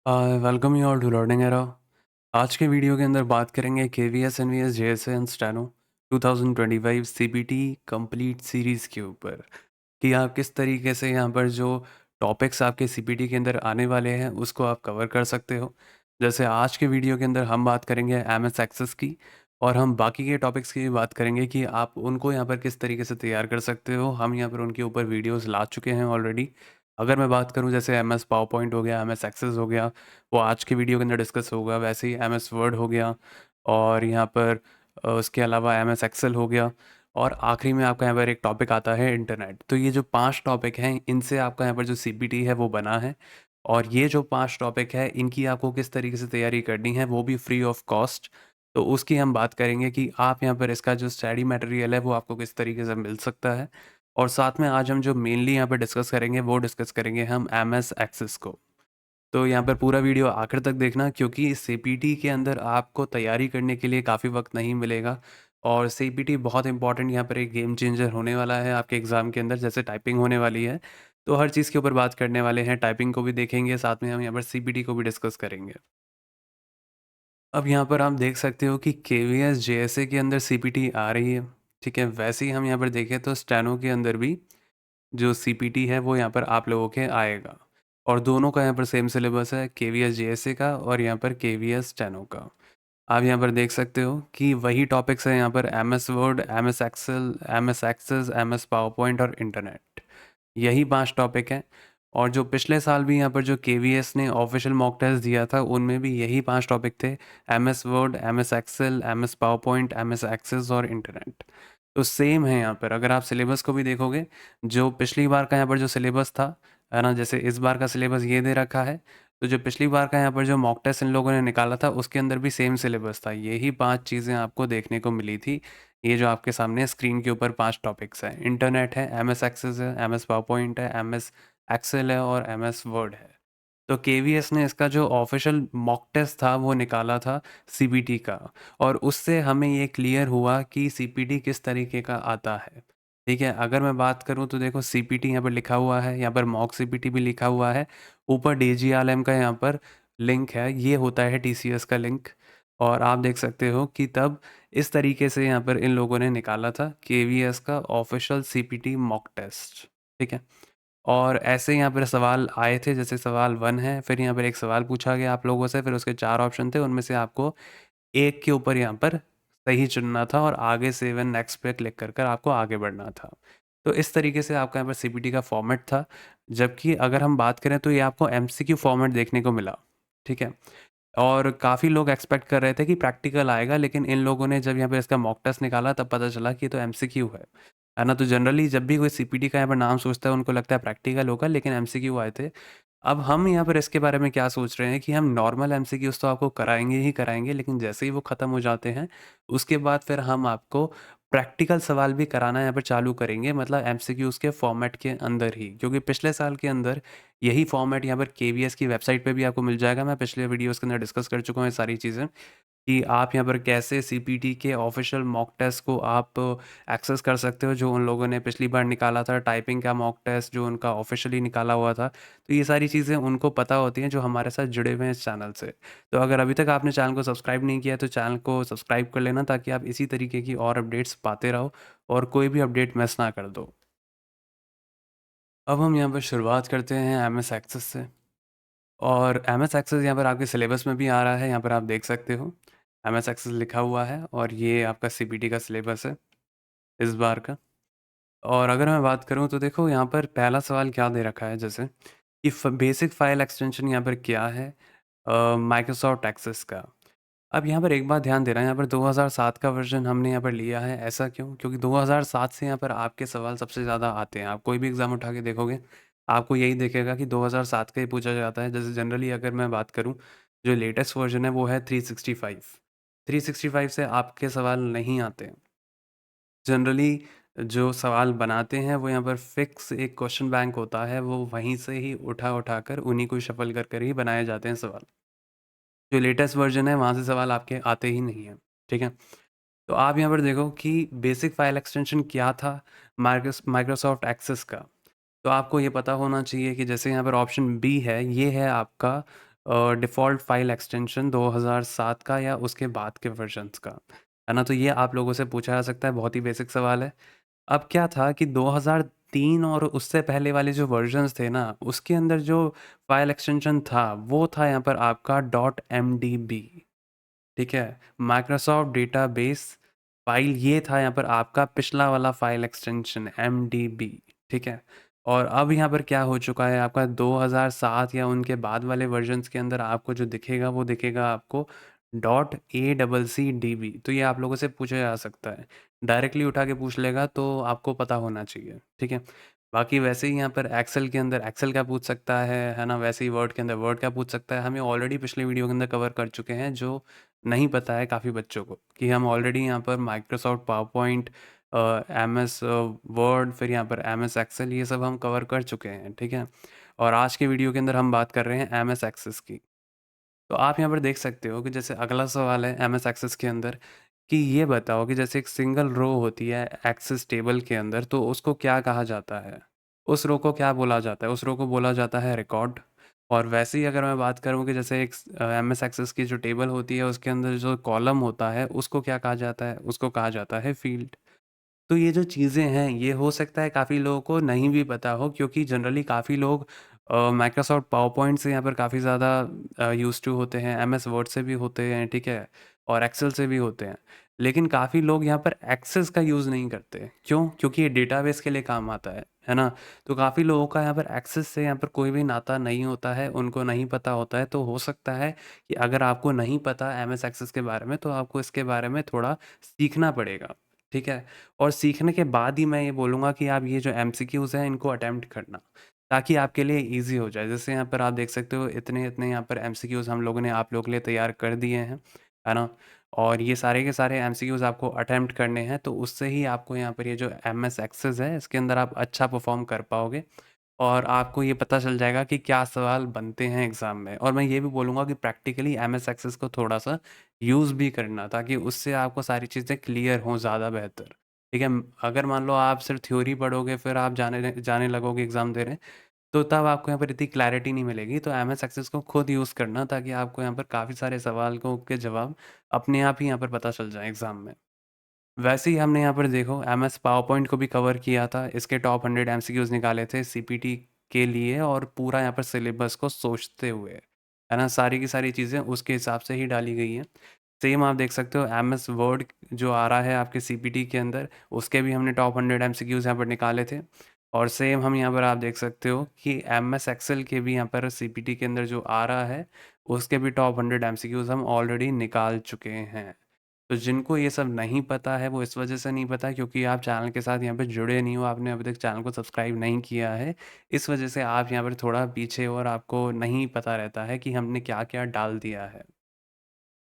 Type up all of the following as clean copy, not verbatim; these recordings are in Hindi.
Welcome you all to learning era. आज के वीडियो के अंदर बात करेंगे K V S N V S J S N steno 2025 C B T complete series के ऊपर कि आप किस तरीके से यहाँ पर जो टॉपिक्स आपके सी पी टी के अंदर आने वाले हैं उसको आप कवर कर सकते हो। जैसे आज के वीडियो के अंदर हम बात करेंगे एम एस एक्सेस की, और हम बाकी के टॉपिक्स की भी बात करेंगे कि आप उनको यहाँ पर किस तरीके से तैयार कर सकते हो। हम यहाँ पर उनके ऊपर वीडियोस ला चुके हैं ऑलरेडी। अगर मैं बात करूँ जैसे एम एस पावर पॉइंट हो गया, एम एस एक्सेस हो गया, वो आज के वीडियो के अंदर डिस्कस होगा। वैसे ही एम एस वर्ड हो गया, और यहाँ पर उसके अलावा एम एस एक्सेल हो गया, और आखिरी में आपका यहाँ पर एक टॉपिक आता है इंटरनेट। तो ये जो 5 टॉपिक हैं इनसे आपका यहाँ पर जो सीपीटी है वो बना है, और ये जो 5 टॉपिक है इनकी आपको किस तरीके से तैयारी करनी है वो भी फ्री ऑफ कॉस्ट। तो उसकी हम बात करेंगे कि आप यहाँ पर इसका जो स्टडी मटेरियल है वो आपको किस तरीके से मिल सकता है। और साथ में आज हम जो मेनली यहाँ पर डिस्कस करेंगे वो डिस्कस करेंगे हम एम एस एक्सेस को। तो यहाँ पर पूरा वीडियो आखिर तक देखना, क्योंकि सीपीटी के अंदर आपको तैयारी करने के लिए काफ़ी वक्त नहीं मिलेगा। और सीपीटी बहुत इंपॉर्टेंट यहाँ पर एक गेम चेंजर होने वाला है आपके एग्ज़ाम के अंदर। जैसे टाइपिंग होने वाली है तो हर चीज़ के ऊपर बात करने वाले हैं, टाइपिंग को भी देखेंगे, साथ में हम यहाँ पर सीपीटी को भी डिस्कस करेंगे। अब यहाँ पर आप देख सकते हो कि के V S J S A के अंदर सीपीटी आ रही है, ठीक है। वैसे ही हम यहाँ पर देखें तो स्टेनो के अंदर भी जो सीपीटी है वो यहाँ पर आप लोगों के आएगा, और दोनों का यहाँ पर सेम सिलेबस है, के V S J S A का और यहाँ पर के वी एस स्टेनो का। आप यहाँ पर देख सकते हो कि वही टॉपिक्स हैं यहाँ पर, M S Word, M S Excel, M S Access, M S PowerPoint और इंटरनेट। यही 5 टॉपिक हैं। और जो पिछले साल भी यहाँ पर जो के वी एस ने ऑफिशियल मॉक टेस्ट दिया था उनमें भी यही 5 टॉपिक थे, M S Word, M S Excel, M S PowerPoint, M S Access और इंटरनेट। तो सेम है यहाँ पर। अगर आप सिलेबस को भी देखोगे, जो पिछली बार का यहाँ पर जो सिलेबस था, है ना, जैसे इस बार का सिलेबस ये दे रखा है, तो जो पिछली बार का यहाँ पर जो मॉक टेस्ट इन लोगों ने निकाला था उसके अंदर भी सेम सिलेबस था। यही 5 चीज़ें आपको देखने को मिली थी। ये जो आपके सामने स्क्रीन के ऊपर 5 टॉपिक्स हैं, इंटरनेट है, एम एस एक्सेस है, एम एस पावर पॉइंट है, एम एस एक्सेल है और एम एस वर्ड है। तो के वी एस ने इसका जो ऑफिशियल मॉक टेस्ट था वो निकाला था सीबीटी का, और उससे हमें ये क्लियर हुआ कि सीपीटी किस तरीके का आता है। ठीक है, अगर मैं बात करूं तो देखो सीपीटी यहाँ पर लिखा हुआ है, यहाँ पर मॉक सीपीटी भी लिखा हुआ है, ऊपर डीजीआरएम का यहाँ पर लिंक है, ये होता है टीसीएस का लिंक। और आप देख सकते हो कि तब इस तरीके से यहाँ पर इन लोगों ने निकाला था के वी एस का ऑफिशियल सीपीटी मॉक टेस्ट। ठीक है, और ऐसे यहाँ पर सवाल आए थे, जैसे सवाल 1 है, फिर यहाँ पर एक सवाल पूछा गया आप लोगों से, फिर उसके 4 ऑप्शन थे, उनमें से आपको एक के ऊपर यहाँ पर सही चुनना था और आगे सेवन नेक्स्ट पे क्लिक कर कर आपको आगे बढ़ना था। तो इस तरीके से आपका यहाँ पर सीपीटी का फॉर्मेट था। जबकि अगर हम बात करें तो ये आपको एमसीक्यू फॉर्मेट देखने को मिला। ठीक है, और काफ़ी लोग एक्सपेक्ट कर रहे थे कि प्रैक्टिकल आएगा, लेकिन इन लोगों ने जब यहाँ पे इसका मॉक टेस्ट निकाला तब पता चला कि ये तो एमसीक्यू है ना। तो जनरली जब भी कोई सीपीटी का यहाँ पर नाम सोचता है उनको लगता है प्रैक्टिकल होगा, लेकिन एमसीक्यू आए थे। अब हम यहाँ पर इसके बारे में क्या सोच रहे हैं कि हम नॉर्मल एमसीक्यूज़ तो आपको कराएँगे ही कराएँगे, लेकिन जैसे ही वो ख़त्म हो जाते हैं, उसके बाद फिर हम आपको प्रैक्टिकल सवाल भी कराना यहाँ पर चालू करेंगे, मतलब एमसीक्यूज़ के फॉर्मेट के अंदर ही। क्योंकि पिछले साल के अंदर यही फॉर्मेट यहाँ पर केवीएस की वेबसाइट पे भी आपको मिल जाएगा। मैं पिछले वीडियोज़ के अंदर डिस्कस कर चुका हूँ ये सारी चीज़ें, कि आप यहाँ पर कैसे सीपीटी के ऑफिशियल मॉक टेस्ट को आप एक्सेस कर सकते हो, जो उन लोगों ने पिछली बार निकाला था, टाइपिंग का मॉक टेस्ट जो उनका ऑफिशियली निकाला हुआ था। तो ये सारी चीज़ें उनको पता होती हैं जो हमारे साथ जुड़े हुए हैं इस चैनल से। तो अगर अभी तक आपने चैनल को सब्सक्राइब नहीं किया है तो चैनल को सब्सक्राइब कर लेना, ताकि आप इसी तरीके की और अपडेट्स पाते रहो और कोई भी अपडेट मिस ना कर दो। अब हम यहाँ पर शुरुआत करते हैं एम एस एक्सेस से। और एम एस एक्सेस यहाँ पर आपके सिलेबस में भी आ रहा है, यहाँ पर आप देख सकते हो एम एस एक्सेस लिखा हुआ है, और ये आपका सीपीटी का सिलेबस है इस बार का। और अगर मैं बात करूँ तो देखो यहाँ पर पहला सवाल क्या दे रखा है, जैसे कि बेसिक फाइल एक्सटेंशन यहाँ पर क्या है माइक्रोसॉफ्ट एक्सेस का। अब यहाँ पर एक बात ध्यान देना, यहाँ पर 2007 का वर्जन हमने यहाँ पर लिया है। ऐसा क्यों? क्योंकि 2007 से यहाँ पर आपके सवाल सबसे ज़्यादा आते हैं। आप कोई भी एग्ज़ाम उठा के देखोगे, आपको यही दिखेगा कि 2007 का ही पूछा जाता है। जैसे जनरली अगर मैं बात करूँ, जो लेटेस्ट वर्जन है वो है 365। 365 से आपके सवाल नहीं आते हैं। जनरली जो सवाल बनाते हैं वो यहाँ पर फिक्स एक क्वेश्चन बैंक होता है, वो वहीं से ही उठा कर उन्हीं को शफल कर कर ही बनाए जाते हैं सवाल। जो लेटेस्ट वर्जन है वहाँ से सवाल आपके आते ही नहीं हैं। ठीक है, तो आप यहाँ पर देखो कि बेसिक फाइल एक्सटेंशन क्या था माइक्रोसॉफ्ट एक्सेस का। तो आपको ये पता होना चाहिए कि जैसे यहाँ पर ऑप्शन बी है, ये है आपका डिफ़ॉल्ट फ़ाइल एक्सटेंशन 2007 का या उसके बाद के वर्जन्स का, है ना? तो ये आप लोगों से पूछा जा सकता है, बहुत ही बेसिक सवाल है। अब क्या था कि 2003 और उससे पहले वाले जो वर्जन्स थे ना, उसके अंदर जो फ़ाइल एक्सटेंशन था, वो था यहाँ पर आपका डॉट एमडीबी, ठीक है? माइक्रोसॉफ्ट डेटाबेस फ़ाइल ये था यहाँ पर आपका पिछला वाला फ़ाइल एक्सटेंशन एमडीबी, ठीक है? और अब यहाँ पर क्या हो चुका है आपका 2007 या उनके बाद वाले वर्जन्स के अंदर आपको जो दिखेगा, वो दिखेगा आपको डॉट ACCDB। तो ये आप लोगों से पूछा जा सकता है। डायरेक्टली उठा के पूछ लेगा तो आपको पता होना चाहिए, ठीक है? बाकी वैसे ही यहाँ पर एक्सेल के अंदर एक्सेल क्या पूछ सकता है ना? वैसे ही वर्ड के अंदर वर्ड क्या पूछ सकता है, हम ये ऑलरेडी पिछले वीडियो के अंदर कवर कर चुके हैं, जो नहीं पता है काफ़ी बच्चों को, कि हम ऑलरेडी यहाँ पर माइक्रोसॉफ्ट पावरपॉइंट, MS वर्ड, फिर यहाँ पर MS एक्सेल, ये सब हम कवर कर चुके हैं, ठीक है? और आज के वीडियो के अंदर हम बात कर रहे हैं MS एक्सेस की। तो आप यहाँ पर देख सकते हो कि जैसे अगला सवाल है MS एक्सेस के अंदर, कि ये बताओ कि जैसे एक सिंगल रो होती है एक्सेस टेबल के अंदर, तो उसको क्या कहा जाता है? उस रो को क्या बोला जाता है? उस रो को बोला जाता है रिकॉर्ड। और वैसे ही अगर मैं बात करूँ कि जैसे एक MS एक्सेस की जो टेबल होती है, उसके अंदर जो कॉलम होता है, उसको क्या कहा जाता है? उसको कहा जाता है फ़ील्ड। तो ये जो चीज़ें हैं, ये हो सकता है काफ़ी लोगों को नहीं भी पता हो, क्योंकि जनरली काफ़ी लोग माइक्रोसॉफ्ट पावरपॉइंट से यहाँ पर काफ़ी ज़्यादा यूज़्ड टू होते हैं, MS वर्ड से भी होते हैं, ठीक है? और एक्सेल से भी होते हैं। लेकिन काफ़ी लोग यहाँ पर एक्सेस का यूज़ नहीं करते। क्यों? क्योंकि ये डेटाबेस के लिए काम आता है ना? तो काफ़ी लोगों का यहाँ पर एक्सेस से यहाँ पर कोई भी नाता नहीं होता है, उनको नहीं पता होता है। तो हो सकता है कि अगर आपको नहीं पता MS एक्सेस के बारे में, तो आपको इसके बारे में थोड़ा सीखना पड़ेगा, ठीक है? और सीखने के बाद ही मैं ये बोलूँगा कि आप ये जो एमसीक्यूज़ हैं, इनको अटेम्प्ट करना, ताकि आपके लिए ईज़ी हो जाए। जैसे यहाँ पर आप देख सकते हो, इतने-इतने यहाँ पर एमसीक्यूज़ हम लोगों ने आप लोगों के लिए तैयार कर दिए हैं, है ना? और ये सारे के सारे एमसीक्यूज़ आपको अटेम्प्ट करने हैं, तो उससे ही आपको यहाँ पर ये जो एमएस एक्सेस है, इसके अंदर आप अच्छा परफ़ॉर्म कर पाओगे। और आपको ये पता चल जाएगा कि क्या सवाल बनते हैं एग्ज़ाम में। और मैं ये भी बोलूँगा कि प्रैक्टिकली MS एक्सेस को थोड़ा-सा यूज़ भी करना, ताकि उससे आपको सारी चीज़ें क्लियर हों ज़्यादा बेहतर, ठीक है? अगर मान लो आप सिर्फ़ थ्योरी पढ़ोगे, फिर आप जाने लगोगे एग्ज़ाम देने, तो तब आपको यहाँ पर इतनी क्लैरिटी नहीं मिलेगी। तो MS एक्सेस को खुद यूज़ करना, ताकि आपको यहाँ पर काफ़ी सारे सवाल के जवाब अपने आप ही यहाँ पर पता चल जाएँ एग्ज़ाम में। वैसे ही हमने यहाँ पर देखो MS पावरपॉइंट को भी कवर किया था। इसके टॉप 100 एमसीक्यूज़ निकाले थे सीपीटी के लिए, और पूरा यहाँ पर सिलेबस को सोचते हुए, है ना? सारी की सारी चीज़ें उसके हिसाब से ही डाली गई हैं। सेम आप देख सकते हो MS वर्ड जो आ रहा है आपके सीपीटी के अंदर, उसके भी हमने टॉप 100 एमसीक्यूज़ यहाँ पर निकाले थे। और सेम हम यहाँ पर आप देख सकते हो कि MS एक्सेल के भी यहाँ पर सीपीटी के अंदर जो आ रहा है, उसके भी टॉप 100 एमसीक्यूज़ हम ऑलरेडी निकाल चुके हैं। तो जिनको ये सब नहीं पता है, वो इस वजह से नहीं पता क्योंकि आप चैनल के साथ यहाँ पे जुड़े नहीं हो, आपने अभी तक चैनल को सब्सक्राइब नहीं किया है। इस वजह से आप यहाँ पर थोड़ा पीछे हो और आपको नहीं पता रहता है कि हमने क्या-क्या डाल दिया है।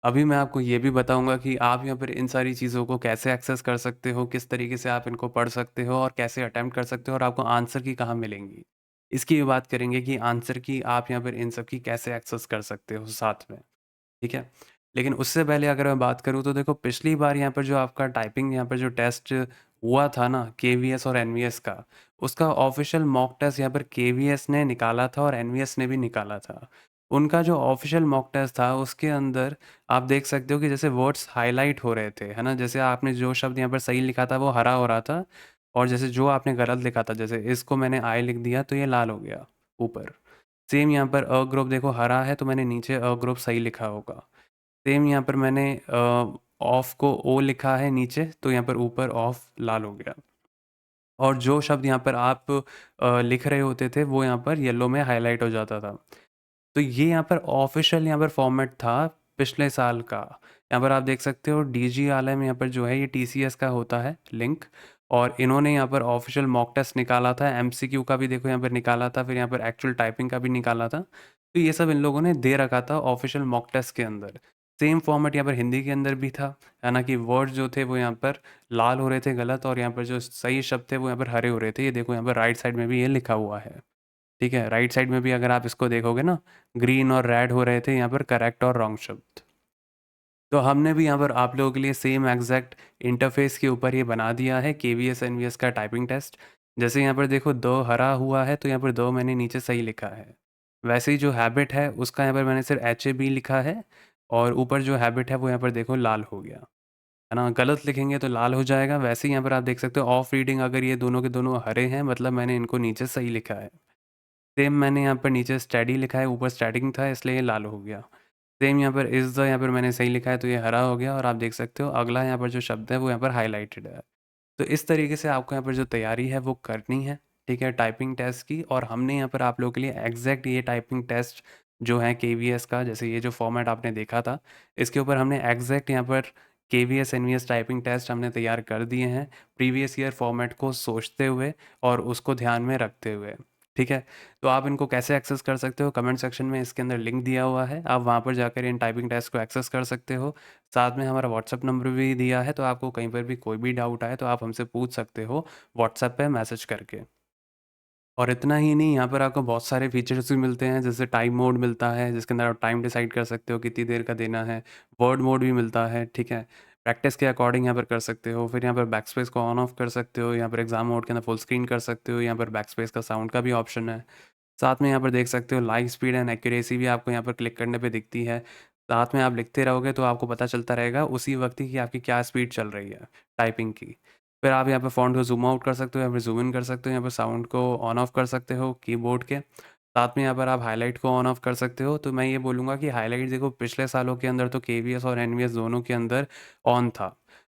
अभी मैं आपको ये भी बताऊँगा कि आप यहाँ पर इन सारी चीज़ों को कैसे एक्सेस कर सकते हो, किस तरीके से आप इनको पढ़ सकते हो और कैसे अटेम्प्ट कर सकते हो, और आपको आंसर की कहाँ मिलेंगी। इसकी भी बात करेंगे कि आंसर की आप यहाँ पर इन सब की कैसे एक्सेस कर सकते हो साथ में। ठीक है? लेकिन उससे पहले अगर मैं बात करूँ, तो देखो पिछली बार यहाँ पर जो आपका टाइपिंग यहाँ पर जो टेस्ट हुआ था ना केवीएस और एनवीएस का, उसका ऑफ़िशियल मॉक टेस्ट यहाँ पर केवीएस ने निकाला था और एनवीएस ने भी निकाला था। उनका जो ऑफ़िशियल मॉक टेस्ट था, उसके अंदर आप देख सकते हो कि जैसे वर्ड्स हाइलाइट हो रहे थे, है ना? जैसे आपने जो शब्द यहाँ पर सही लिखा था वो हरा हो रहा था, और जैसे जो आपने गलत लिखा था, जैसे इसको मैंने आई लिख दिया तो ये लाल हो गया ऊपर। सेम यहाँ पर अ ग्रुप देखो हरा है, तो मैंने नीचे अ ग्रुप सही लिखा होगा। सेम यहाँ पर मैंने ऑफ को ओ लिखा है नीचे, तो यहाँ पर ऊपर ऑफ लाल हो गया। और जो शब्द यहाँ पर आप लिख रहे होते थे, वो यहाँ पर येलो में हाइलाइट हो जाता था। तो ये यहाँ पर ऑफ़िशियल यहाँ पर फॉर्मेट था पिछले साल का। यहाँ पर आप देख सकते हो डीजी आलम यहाँ पर जो है, ये टीसीएस का होता है लिंक, और इन्होंने यहाँ पर ऑफ़िशियल मॉक टेस्ट निकाला था, एमसीक्यू का भी देखो यहाँ पर निकाला था, फिर यहाँ पर एक्चुअल टाइपिंग का भी निकाला था। तो ये सब इन लोगों ने दे रखा था ऑफ़िशियल मॉक टेस्ट के अंदर। सेम फॉर्मेट यहाँ पर हिंदी के अंदर भी था, है ना? कि वर्ड जो थे वो यहाँ पर लाल हो रहे थे गलत, और यहाँ पर जो सही शब्द थे वो यहाँ पर हरे हो रहे थे। ये देखो यहाँ पर राइट साइड में भी ये लिखा हुआ है। ठीक है? राइट साइड में भी अगर आप इसको देखोगे ना, ग्रीन और रेड हो रहे थे यहाँ पर करेक्ट और रॉन्ग शब्द। तो हमने भी यहाँ पर आप लोगों के लिए सेम एग्जैक्ट इंटरफेस के ऊपर ये बना दिया है केवीएस एनवीएस का टाइपिंग टेस्ट। जैसे यहाँ पर देखो 2 हरा हुआ है, तो यहाँ पर 2 मैंने नीचे सही लिखा है। वैसे ही जो हैबिट है उसका यहाँ पर मैंने सिर्फ HAB लिखा है और ऊपर जो हैबिट है वो यहाँ पर देखो लाल हो गया, है ना? गलत लिखेंगे तो लाल हो जाएगा। वैसे ही यहाँ पर आप देख सकते हो ऑफ रीडिंग अगर ये दोनों के दोनों हरे हैं मतलब मैंने इनको नीचे सही लिखा है। सेम मैंने यहाँ पर नीचे स्टडी लिखा है, ऊपर स्टैटिंग था इसलिए ये लाल हो गया। सेम यहाँ पर इज़ द यहाँ पर मैंने सही लिखा है तो ये हरा हो गया और आप देख सकते हो अगला यहाँ पर जो शब्द है वो यहाँ पर हाइलाइटेड है। तो इस तरीके से आपको यहाँ पर जो तैयारी है वो करनी है, ठीक है, टाइपिंग टेस्ट की। और हमने यहाँ पर आप लोगों के लिए एग्जैक्ट ये टाइपिंग टेस्ट जो है KVS का, जैसे ये जो फॉर्मेट आपने देखा था, इसके ऊपर हमने एग्जैक्ट यहाँ पर KVS NVS टाइपिंग टेस्ट हमने तैयार कर दिए हैं प्रीवियस ईयर फॉर्मेट को सोचते हुए और उसको ध्यान में रखते हुए, ठीक है। तो आप इनको कैसे एक्सेस कर सकते हो, कमेंट सेक्शन में इसके अंदर लिंक दिया हुआ है, आप वहाँ पर जाकर इन टाइपिंग टेस्ट को एक्सेस कर सकते हो। साथ में हमारा व्हाट्सअप नंबर भी दिया है, तो आपको कहीं पर भी कोई भी डाउट आए तो आप हमसे पूछ सकते हो व्हाट्सएप पे मैसेज करके। और इतना ही नहीं, यहाँ पर आपको बहुत सारे फीचर्स भी मिलते हैं, जैसे टाइम मोड मिलता है जिसके अंदर आप टाइम डिसाइड कर सकते हो कितनी देर का देना है। वर्ड मोड भी मिलता है, ठीक है। प्रैक्टिस के अकॉर्डिंग यहाँ पर कर सकते हो। फिर यहाँ पर बैक स्पेस को ऑन ऑफ कर सकते हो, यहाँ पर एग्जाम मोड के अंदर फुल स्क्रीन कर सकते हो, यहाँ पर बैक स्पेस का साउंड का भी ऑप्शन है। साथ में यहाँ पर देख सकते हो लाइव स्पीड एंड एक्यूरेसी भी आपको यहाँ पर क्लिक करने पे दिखती है। साथ में आप लिखते रहोगे तो आपको पता चलता रहेगा उसी वक्त ही कि आपकी क्या स्पीड चल रही है टाइपिंग की। फिर आप यहाँ पर फ़ॉन्ट को ज़ूम आउट कर सकते हो, यहाँ पर ज़ूम इन कर सकते हो, यहाँ पर साउंड को ऑन ऑफ कर सकते हो कीबोर्ड के। साथ में यहाँ पर आप हाईलाइट को ऑन ऑफ कर सकते हो। तो मैं ये बोलूँगा कि हाईलाइट देखो पिछले सालों के अंदर तो KVS और NVS दोनों के अंदर ऑन था।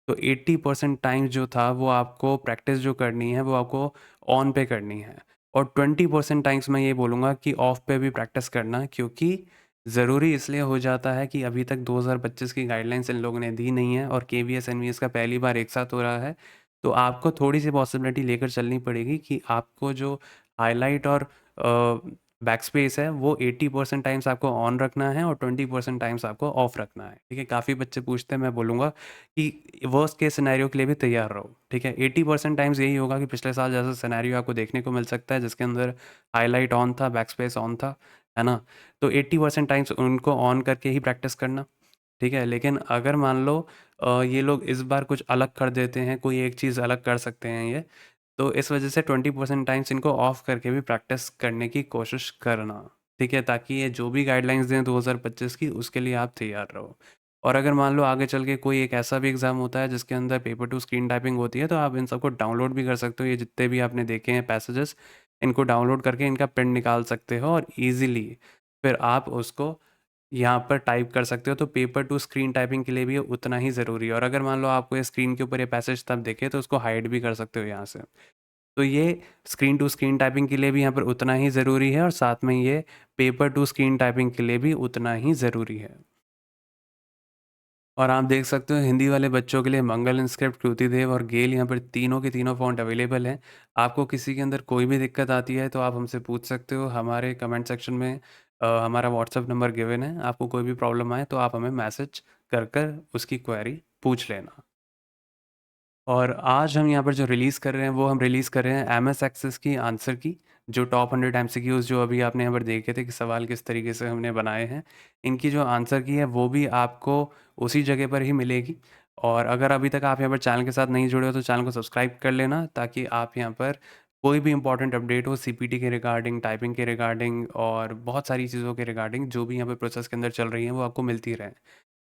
तो 80% टाइम जो था वो आपको प्रैक्टिस जो करनी है वो आपको ऑन पे करनी है। और 20% टाइम्स मैं ये बोलूँगा कि ऑफ पे भी प्रैक्टिस करना, क्योंकि ज़रूरी इसलिए हो जाता है कि अभी तक 2025 की गाइडलाइंस इन लोगों ने दी नहीं है और KVS NVS का पहली बार एक साथ हो रहा है। तो आपको थोड़ी सी पॉसिबिलिटी लेकर चलनी पड़ेगी कि आपको जो हाईलाइट और बैकस्पेस है वो 80% टाइम्स आपको ऑन रखना है और 20% टाइम्स आपको ऑफ रखना है, ठीक है। काफ़ी बच्चे पूछते हैं, मैं बोलूँगा कि वर्स्ट केस सिनेरियो के लिए भी तैयार रहो, ठीक है। 80% टाइम्स यही होगा कि पिछले साल जैसा सिनेरियो आपको देखने को मिल सकता है जिसके अंदर हाईलाइट ऑन था, बैकस्पेस ऑन था, है ना। तो 80% टाइम्स उनको ऑन करके ही प्रैक्टिस करना, ठीक है। लेकिन अगर मान लो ये लोग इस बार कुछ अलग कर देते हैं, कोई एक चीज़ अलग कर सकते हैं ये, तो इस वजह से 20% टाइम्स इनको ऑफ करके भी प्रैक्टिस करने की कोशिश करना, ठीक है, ताकि ये जो भी गाइडलाइंस दें 2025 की उसके लिए आप तैयार रहो। और अगर मान लो आगे चल के कोई एक ऐसा भी एग्ज़ाम होता है जिसके अंदर पेपर टू स्क्रीन टाइपिंग होती है, तो आप इन सबको डाउनलोड भी कर सकते हो। ये जितने भी आपने देखे हैं पैसेजेस, इनको डाउनलोड करके इनका प्रिंट निकाल सकते हो और ईज़िली फिर आप उसको यहाँ पर टाइप कर सकते हो। तो पेपर टू स्क्रीन टाइपिंग के लिए भी ये उतना ही ज़रूरी है। और अगर मान लो आपको ये स्क्रीन के ऊपर ये पैसेज तब दिखे तो उसको हाइड भी कर सकते हो यहाँ से। तो ये स्क्रीन टू स्क्रीन टाइपिंग के लिए भी यहाँ पर उतना ही ज़रूरी है और साथ में ये पेपर टू स्क्रीन टाइपिंग के लिए भी उतना ही ज़रूरी है। और आप देख सकते हो हिंदी वाले बच्चों के लिए मंगल इंस्क्रिप्ट, कृतिदेव और गेल यहाँ पर तीनों के तीनों फ़ॉन्ट अवेलेबल हैं। आपको किसी के अंदर कोई भी दिक्कत आती है तो आप हमसे पूछ सकते हो। हमारे कमेंट सेक्शन में हमारा व्हाट्सएप नंबर गिवन है। आपको कोई भी प्रॉब्लम आए तो आप हमें मैसेज कर उसकी क्वेरी पूछ लेना। और आज हम यहाँ पर जो रिलीज़ कर रहे हैं वो हम रिलीज़ कर रहे हैं MS एक्सेस की आंसर की, जो टॉप 100 MCQs जो अभी आपने यहाँ पर देखे थे कि सवाल किस तरीके से हमने बनाए हैं, इनकी जो आंसर की है वो भी आपको उसी जगह पर ही मिलेगी। और अगर अभी तक आप यहाँ पर चैनल के साथ नहीं जुड़े हो तो चैनल को सब्सक्राइब कर लेना, ताकि आप यहाँ पर कोई भी इंपॉर्टेंट अपडेट हो CPT के रिगार्डिंग, टाइपिंग के रिगार्डिंग और बहुत सारी चीज़ों के रिगार्डिंग जो भी यहाँ पर प्रोसेस के अंदर चल रही हैं वो आपको मिलती रहें।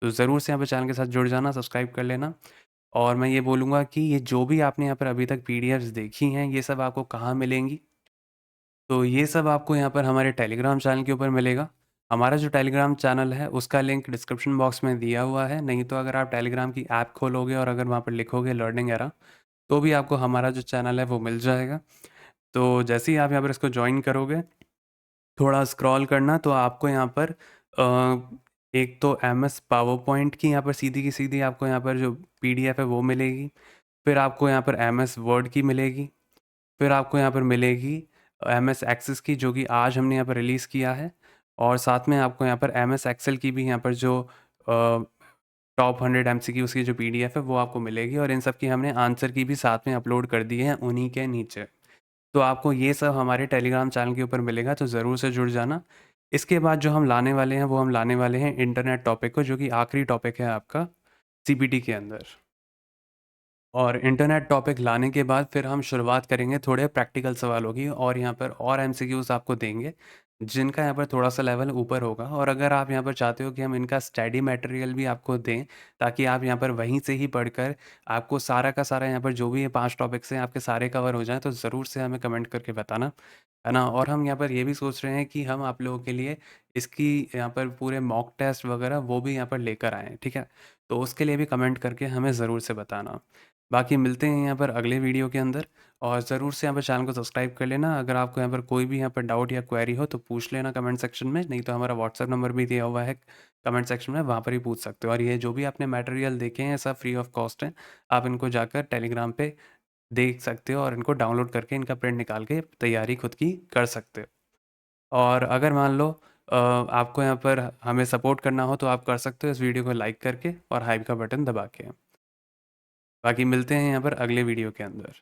तो ज़रूर से यहाँ पर चैनल के साथ जुड़ जाना, सब्सक्राइब कर लेना। और मैं ये बोलूँगा कि ये जो भी आपने यहाँ पर अभी तक पीडीएफ्स देखी हैं, ये सब आपको कहाँ मिलेंगी? तो ये सब आपको यहाँ पर हमारे टेलीग्राम चैनल के ऊपर मिलेगा। हमारा जो टेलीग्राम चैनल है उसका लिंक डिस्क्रिप्शन बॉक्स में दिया हुआ है, नहीं तो अगर आप टेलीग्राम की ऐप खोलोगे और अगर वहाँ पर लिखोगे लर्निंग एरा, तो भी आपको हमारा जो चैनल है वो मिल जाएगा। तो जैसे ही आप यहाँ पर इसको जॉइन करोगे, थोड़ा स्क्रॉल करना तो आपको यहाँ पर एक तो MS पावर पॉइंट की यहाँ पर सीधी की सीधी आपको यहाँ पर जो PDF है वो मिलेगी। फिर आपको यहाँ पर MS वर्ड की मिलेगी। फिर आपको यहाँ पर मिलेगी MS एक्सेस की, जो कि आज हमने यहाँ पर रिलीज़ किया है। और साथ में आपको यहाँ पर MS एक्सेल की भी यहाँ पर जो टॉप 100 MCQs की जो PDF है वो आपको मिलेगी। और इन सब की हमने आंसर की भी साथ में अपलोड कर दी है उन्हीं के नीचे। तो आपको ये सब हमारे टेलीग्राम चैनल के ऊपर मिलेगा, तो ज़रूर से जुड़ जाना। इसके बाद जो हम लाने वाले हैं वो हम लाने वाले हैं इंटरनेट टॉपिक को, जो कि आखिरी टॉपिक है आपका CPT के अंदर। और इंटरनेट टॉपिक लाने के बाद फिर हम शुरुआत करेंगे थोड़े प्रैक्टिकल सवालों की, और यहाँ पर और MCQs आपको देंगे, जिनका यहाँ पर थोड़ा-सा लेवल ऊपर होगा, और अगर आप यहाँ पर चाहते हो कि हम इनका स्टडी मटेरियल भी आपको दें, ताकि आप यहाँ पर वहीं से ही पढ़कर आपको सारा का सारा यहाँ पर जो भी ये 5 टॉपिक्स हैं आपके सारे कवर हो जाएँ, तो ज़रूर से हमें कमेंट करके बताना, है ना? और हम यहाँ पर ये भी सोच रहे हैं कि हम आप लोगों के लिए इसकी यहाँ पर पूरे मॉक टेस्ट वगैरह वो भी यहाँ पर लेकर आएँ, ठीक है? तो उसके लिए भी कमेंट करके हमें ज़रूर से बताना। बाकी मिलते हैं यहाँ पर अगले वीडियो के अंदर, और ज़रूर से यहाँ पर चैनल को सब्सक्राइब कर लेना। अगर आपको यहाँ पर कोई भी यहाँ पर डाउट या क्वेरी हो तो पूछ लेना कमेंट सेक्शन में, नहीं तो हमारा व्हाट्सएप नंबर भी दिया हुआ है कमेंट सेक्शन में, वहाँ पर ही पूछ सकते हो। और ये जो भी आपने मटेरियल देखे हैं सब फ्री ऑफ कॉस्ट हैं, आप इनको जाकर टेलीग्राम पे देख सकते हो और इनको डाउनलोड करके इनका प्रिंट निकाल के तैयारी खुद की कर सकते हो। और अगर मान लो आपको यहाँ पर हमें सपोर्ट करना हो तो आप कर सकते हो इस वीडियो को लाइक करके और हाइप का बटन दबा के। बाकी मिलते हैं यहाँ पर अगले वीडियो के अंदर।